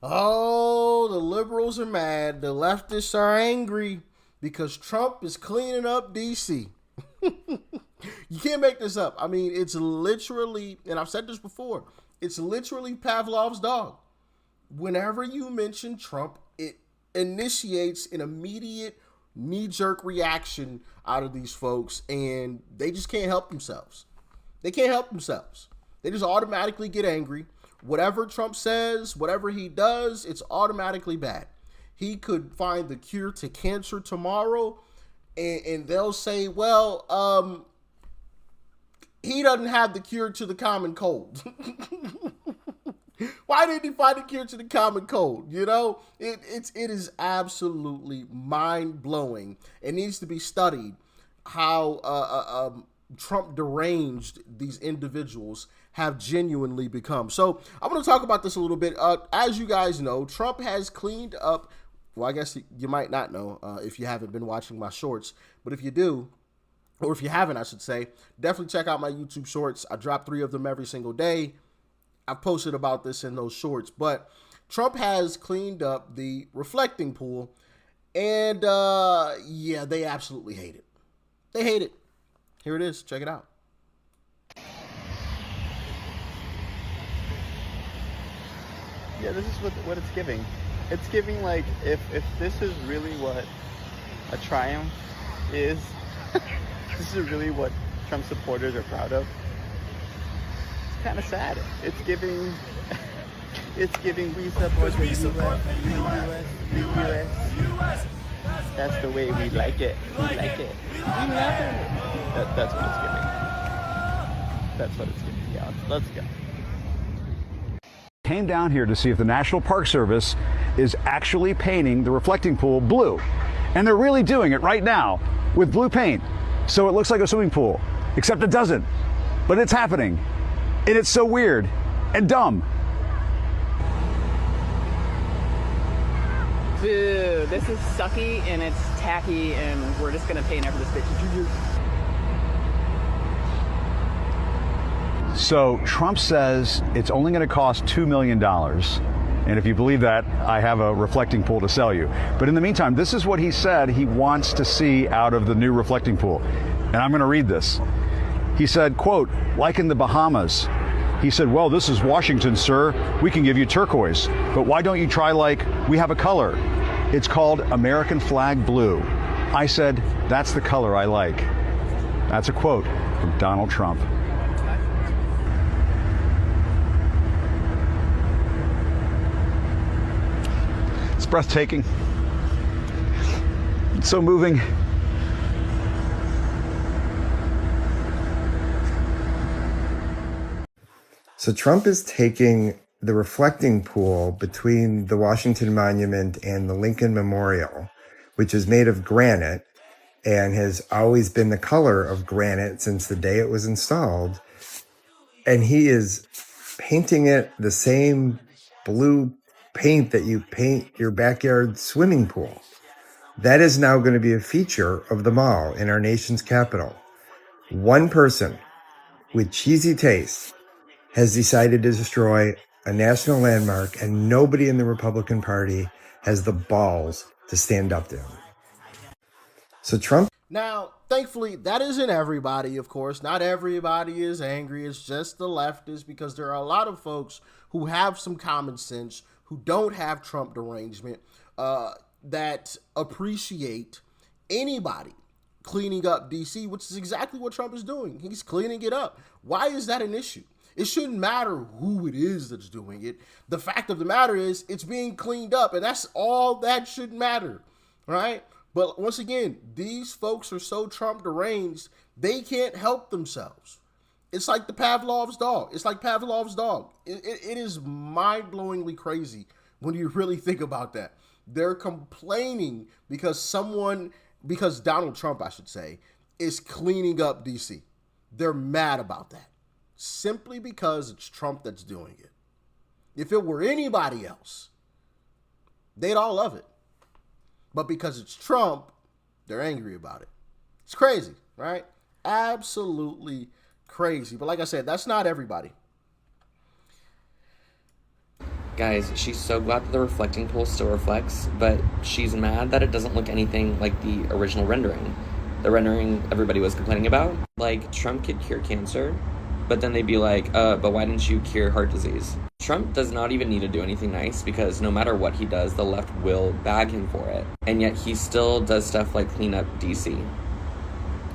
Oh, the liberals are mad. The leftists are angry because Trump is cleaning up DC. You can't make this up. I mean, it's literally, and I've said this before, it's literally Pavlov's dog. Whenever you mention Trump, it initiates an immediate knee jerk reaction out of these folks, and they just can't help themselves. They can't help themselves. They just automatically get angry. Whatever Trump says, whatever he does, it's automatically bad. He could find the cure to cancer tomorrow, and they'll say, well, he doesn't have the cure to the common cold. Why didn't he find a cure to the common cold? You know, it is absolutely mind blowing. It needs to be studied how Trump deranged these individuals have genuinely become. So I'm going to talk about this a little bit. As you guys know, Trump has cleaned up. Well, I guess you might not know if you haven't been watching my shorts, but if you do, or if you haven't, I should say, definitely check out my YouTube shorts. I drop 3 of them every single day. I've posted about this in those shorts, but Trump has cleaned up the reflecting pool, and yeah, they absolutely hate it. They hate it. Here it is. Check it out. Yeah, this is what it's giving. It's giving, like, if this is really what a triumph is, this is really what Trump supporters are proud of. It's kind of sad. It's giving we support the US, the US. That's the way we like it. We like it. We love it. That's what it's giving. That's what it's giving. Yeah, let's go. Came down here to see if the National Park Service is actually painting the reflecting pool blue. And they're really doing it right now with blue paint. So it looks like a swimming pool, except it doesn't. But it's happening. And it's so weird and dumb. Boo, this is sucky and it's tacky and we're just gonna paint over this bitch. So Trump says it's only going to cost $2 million. And if you believe that, I have a reflecting pool to sell you. But in the meantime, this is what he said he wants to see out of the new reflecting pool. And I'm going to read this. He said, quote, like in the Bahamas. He said, well, this is Washington, sir. We can give you turquoise. But why don't you try, like, we have a color. It's called American flag blue. I said, that's the color I like. That's a quote from Donald Trump. It's breathtaking. It's so moving. So Trump is taking the reflecting pool between the Washington Monument and the Lincoln Memorial, which is made of granite and has always been the color of granite since the day it was installed. And he is painting it the same blue paint that you paint your backyard swimming pool. That is now going to be a feature of the mall in our nation's capital. One person with cheesy taste has decided to destroy a national landmark, and nobody in the Republican Party has the balls to stand up to him. So Trump. Now, thankfully, that isn't everybody, of course. Not everybody is angry. It's just the leftists, because there are a lot of folks who have some common sense, who don't have Trump derangement, that appreciate anybody cleaning up DC, which is exactly what Trump is doing. He's cleaning it up. Why is that an issue? It shouldn't matter who it is that's doing it. The fact of the matter is it's being cleaned up, and that's all that should matter, right? But once again, these folks are so Trump deranged, they can't help themselves. It's like the Pavlov's dog. It's like Pavlov's dog. It is mind-blowingly crazy when you really think about that. They're complaining because Donald Trump, I should say, is cleaning up DC. They're mad about that. Simply because it's Trump that's doing it. If it were anybody else, they'd all love it. But because it's Trump, they're angry about it. It's crazy, right? Absolutely crazy. But like I said, that's not everybody. Guys, she's so glad that the reflecting pool still reflects, but she's mad that it doesn't look anything like the original rendering. The rendering everybody was complaining about. Like, Trump could cure cancer, but then they'd be like, but why didn't you cure heart disease? Trump does not even need to do anything nice because no matter what he does, the left will bag him for it. And yet he still does stuff like clean up DC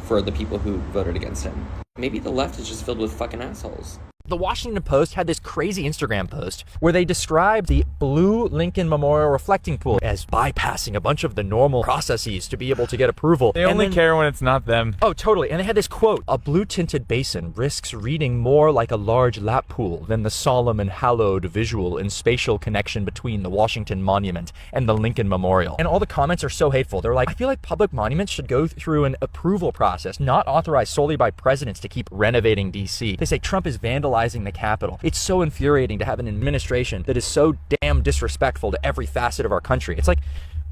for the people who voted against him. Maybe the left is just filled with fucking assholes. The Washington Post had this crazy Instagram post where they described the blue Lincoln Memorial reflecting pool as bypassing a bunch of the normal processes to be able to get approval. They only care when it's not them. Oh, totally. And they had this quote, "A blue-tinted basin risks reading more like a large lap pool than the solemn and hallowed visual and spatial connection between the Washington Monument and the Lincoln Memorial." And all the comments are so hateful. They're like, I feel like public monuments should go through an approval process, not authorized solely by presidents to keep renovating DC. They say Trump is vandalizing the Capitol. It's so infuriating to have an administration that is so damn disrespectful to every facet of our country. It's like,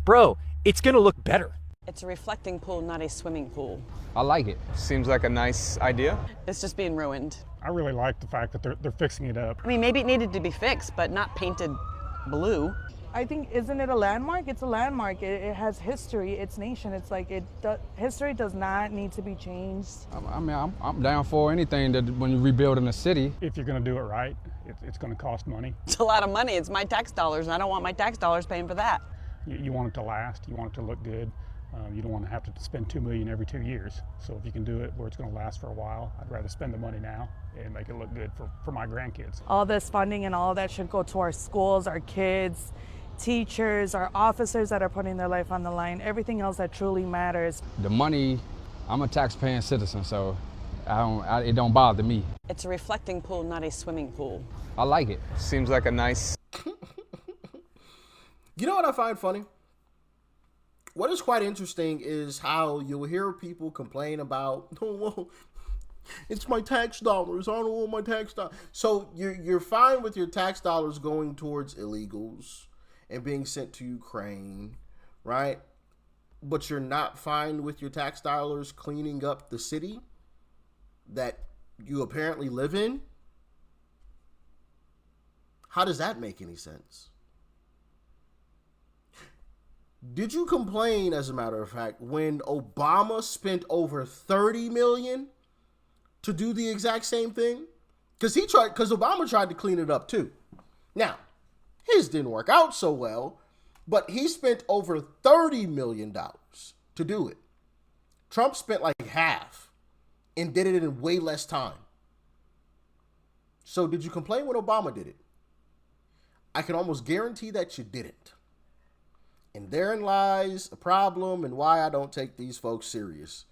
bro, it's gonna look better. It's a reflecting pool, not a swimming pool. I like it. Seems like a nice idea. It's just being ruined. I really like the fact that they're fixing it up. I mean, maybe it needed to be fixed, but not painted blue. I think, isn't it a landmark? It's a landmark. It has history. It's nation. It's like history does not need to be changed. I mean, I'm down for anything that when you're rebuilding a city. If you're going to do it right, it's going to cost money. It's a lot of money. It's my tax dollars, and I don't want my tax dollars paying for that. You want it to last. You want it to look good. You don't want to have to spend $2 million every 2 years. So if you can do it where it's going to last for a while, I'd rather spend the money now and make it look good for my grandkids. All this funding and all of that should go to our schools, our kids, teachers, our officers that are putting their life on the line, everything else that truly matters. The money, I'm a tax-paying citizen, so it don't bother me. It's a reflecting pool, not a swimming pool. I like it. Seems like a nice... You know what I find funny? What is quite interesting is how you'll hear people complain about, oh, well, it's my tax dollars. I don't want my tax dollars. So you're fine with your tax dollars going towards illegals and being sent to Ukraine, right? But you're not fine with your tax dollars cleaning up the city that you apparently live in? How does that make any sense? Did you complain, as a matter of fact, when Obama spent over $30 million to do the exact same thing? Because Obama tried to clean it up too. Now, his didn't work out so well, but he spent over $30 million to do it. Trump spent like half and did it in way less time. So did you complain when Obama did it? I can almost guarantee that you didn't. And therein lies a problem and why I don't take these folks serious.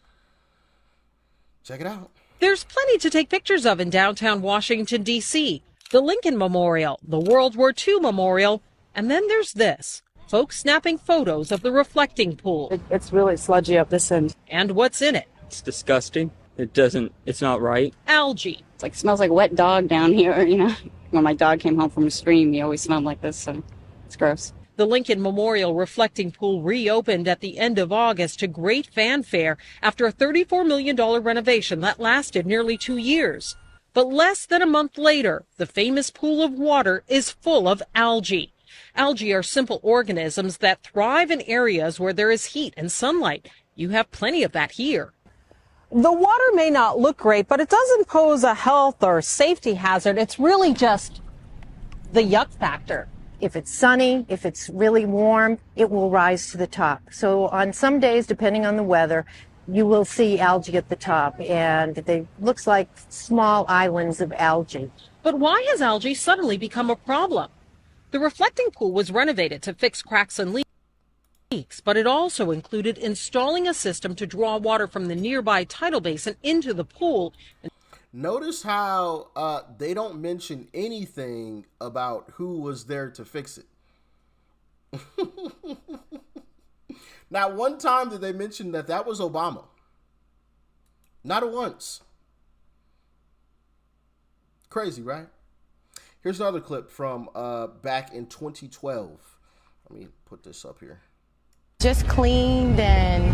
Check it out. There's plenty to take pictures of in downtown Washington, D.C. The Lincoln Memorial, the World War II Memorial, and then there's this. Folks snapping photos of the reflecting pool. It's really sludgy up this end. And what's in it? It's disgusting. It's not right. Algae. It's like, smells like wet dog down here, you know. When my dog came home from a stream, he always smelled like this, so it's gross. The Lincoln Memorial reflecting pool reopened at the end of August to great fanfare after a $34 million renovation that lasted nearly 2 years. But less than a month later, the famous pool of water is full of algae. Algae are simple organisms that thrive in areas where there is heat and sunlight. You have plenty of that here. The water may not look great, but it doesn't pose a health or safety hazard. It's really just the yuck factor. If it's sunny, if it's really warm, it will rise to the top. So on some days, depending on the weather, you will see algae at the top, and they looks like small islands of algae. But why has algae suddenly become a problem? The reflecting pool was renovated to fix cracks and leaks, but it also included installing a system to draw water from the nearby tidal basin into the pool. Notice how they don't mention anything about who was there to fix it. Not one time did they mention that was Obama. Not once. Crazy, right? Here's another clip from back in 2012. Let me put this up here. Just cleaned and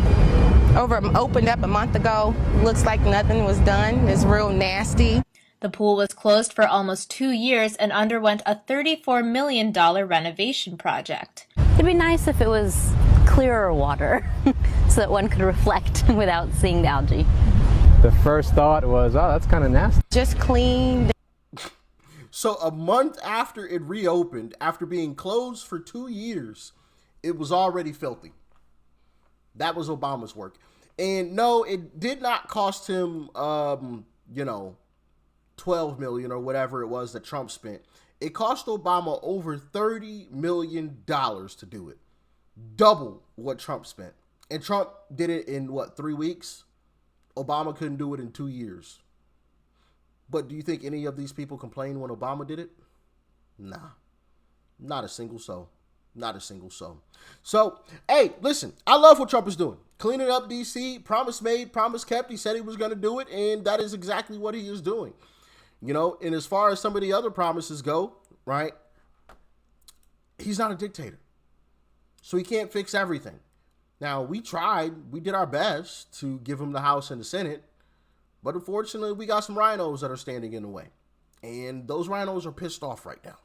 opened up a month ago. Looks like nothing was done. It's real nasty. The pool was closed for almost 2 years and underwent a $34 million renovation project. It'd be nice if it was clearer water so that one could reflect without seeing the algae. The first thought was, oh, that's kind of nasty. Just clean. So a month after it reopened, after being closed for 2 years, it was already filthy. That was Obama's work. And no, it did not cost him, 12 million or whatever it was that Trump spent. It cost Obama over $30 million to do it. Double what Trump spent. And Trump did it in 3 weeks? Obama couldn't do it in 2 years. But do you think any of these people complained when Obama did it? Nah. Not a single soul. Not a single soul. So, hey, listen, I love what Trump is doing. Cleaning up DC, promise made, promise kept. He said he was going to do it, and that is exactly what he is doing. And as far as some of the other promises go, right, he's not a dictator. So he can't fix everything. Now, we did our best to give him the House and the Senate, but unfortunately, we got some rhinos that are standing in the way. And those rhinos are pissed off right now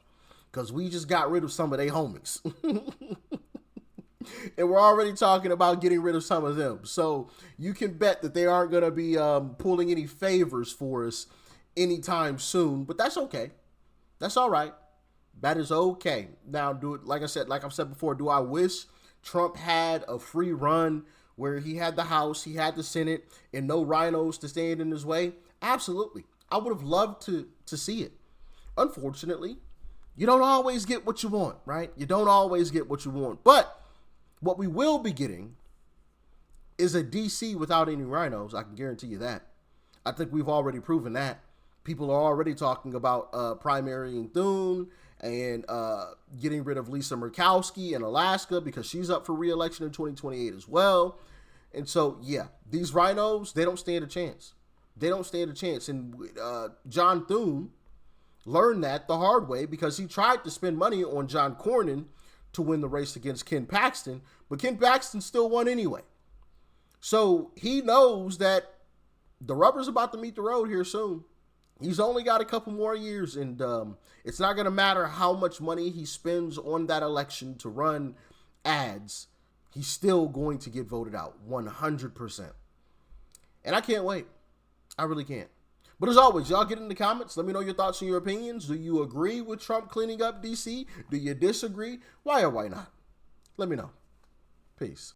because we just got rid of some of their homies. And we're already talking about getting rid of some of them. So you can bet that they aren't going to be pulling any favors for us anytime soon, but that's okay. That's all right. That is okay. Now, like I've said before, do I wish Trump had a free run where he had the House, he had the Senate, and no rhinos to stand in his way? Absolutely. I would have loved to see it. Unfortunately, you don't always get what you want, right? You don't always get what you want. But what we will be getting is a DC without any rhinos. I can guarantee you that. I think we've already proven that. People are already talking about primarying Thune and getting rid of Lisa Murkowski in Alaska because she's up for re-election in 2028 as well. And so, yeah, these rhinos, they don't stand a chance. They don't stand a chance. And John Thune learned that the hard way because he tried to spend money on John Cornyn to win the race against Ken Paxton, but Ken Paxton still won anyway. So he knows that the rubber's about to meet the road here soon. He's only got a couple more years, and it's not going to matter how much money he spends on that election to run ads. He's still going to get voted out 100%. And I can't wait. I really can't. But as always, y'all get in the comments. Let me know your thoughts and your opinions. Do you agree with Trump cleaning up DC? Do you disagree? Why or why not? Let me know. Peace.